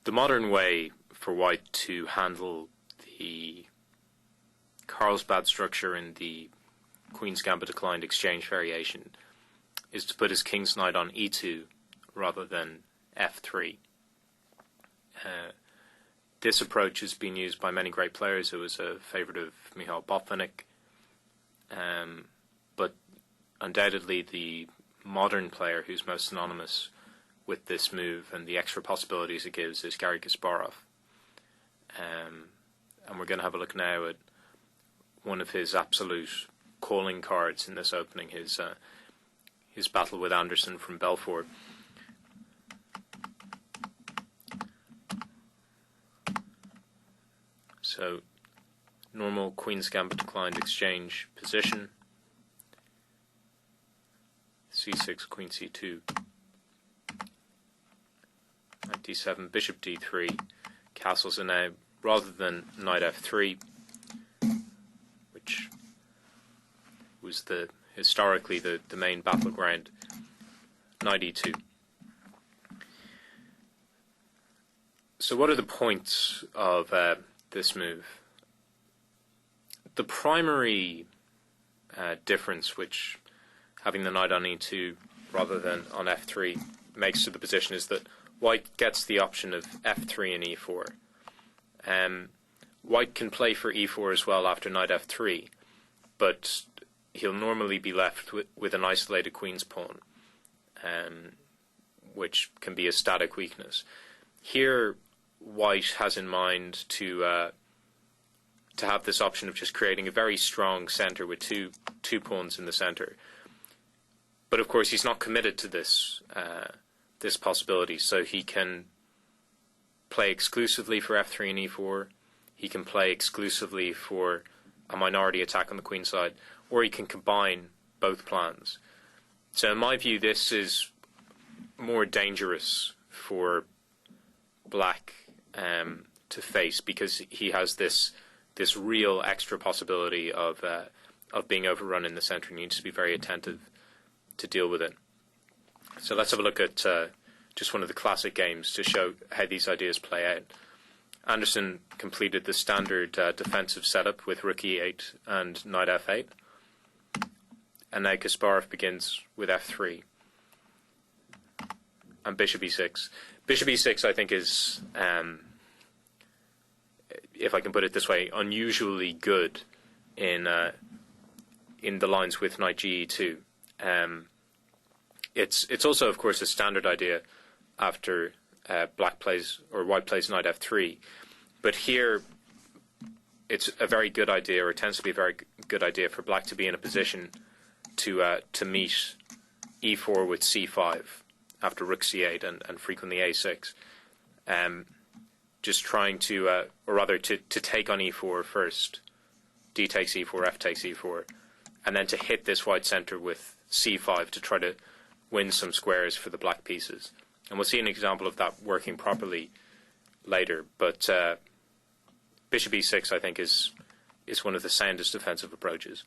The modern way for white to handle the Carlsbad structure in the Queen's Gambit declined exchange variation is to put his king's knight on e2 rather than f3. This approach has been used by many great players. It was a favourite of Michal Botvinnik, but undoubtedly the modern player who's most synonymous with this move and the extra possibilities it gives is Garry Kasparov. And we're going to have a look now at one of his absolute calling cards in this opening, his battle with Anderson from Belfort. So, normal Queen's Gambit declined exchange position. c6, Queen c2. Knight d7, Bishop d3. Castles are now, rather than knight f3, which was historically the main battleground, knight e2. So what are the points of this move? The primary difference which having the knight on e2 rather than on f3 makes to the position is that white gets the option of f3 and e4. White can play for e4 as well after knight f3, but he'll normally be left with an isolated queen's pawn, which can be a static weakness. Here, white has in mind to have this option of just creating a very strong center with two pawns in the center. But of course, he's not committed to this possibility, so he can play exclusively for f3 and e4. He can play exclusively for a minority attack on the queen side, or he can combine both plans. So in my view, this is more dangerous for black to face, because he has this real extra possibility of being overrun in the center, and he needs to be very attentive to deal with it. So let's have a look at just one of the classic games to show how these ideas play out. Anderson completed the standard defensive setup with rook e8 and knight f8. And now Kasparov begins with f3 and bishop e6. Bishop e6, I think, is, if I can put it this way, unusually good in the lines with knight ge2. It's also, of course, a standard idea after white plays knight f3, but here it's a very good idea, or it tends to be a very good idea, for black to be in a position to meet e4 with c5 after rook c8 and frequently a6, just trying to, or rather to take on e4 first, d takes e4, f takes e4, and then to hit this white center with c5 to try to win some squares for the black pieces. And we'll see an example of that working properly later. But bishop e6, I think, is one of the soundest defensive approaches.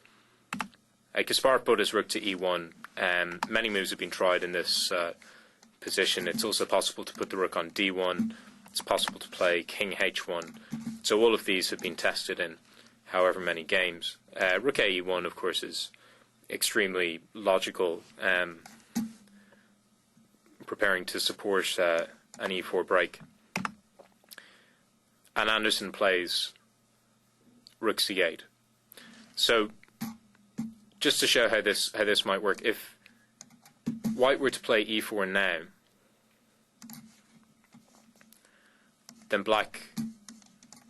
Kasparov put his rook to e1. Many moves have been tried in this position. It's also possible to put the rook on d1. It's possible to play king h1. So all of these have been tested in however many games. Rook a e1, of course, is extremely logical, preparing to support an e4 break. And Anderson plays rook c8. So just to show how this might work, if white were to play e4 now, then black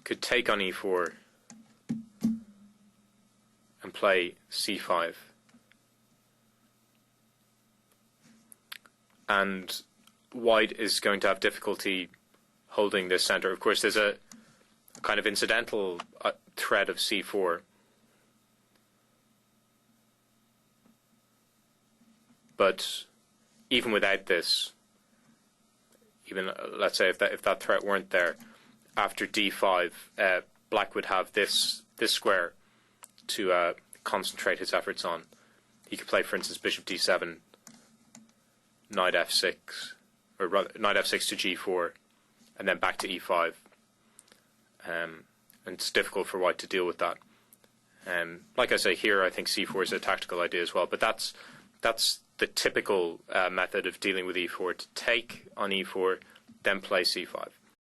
could take on e4 and play c5. And white is going to have difficulty holding this center. Of course, there's a kind of incidental threat of c4. But even without this, even let's say if that threat weren't there, after d5, black would have this square to concentrate his efforts on. He could play, for instance, bishop d7, knight f6, or rather, knight f6 to g4, and then back to e5. And it's difficult for white to deal with that. Like I say, here I think c4 is a tactical idea as well, but that's the typical method of dealing with e4, to take on e4, then play c5.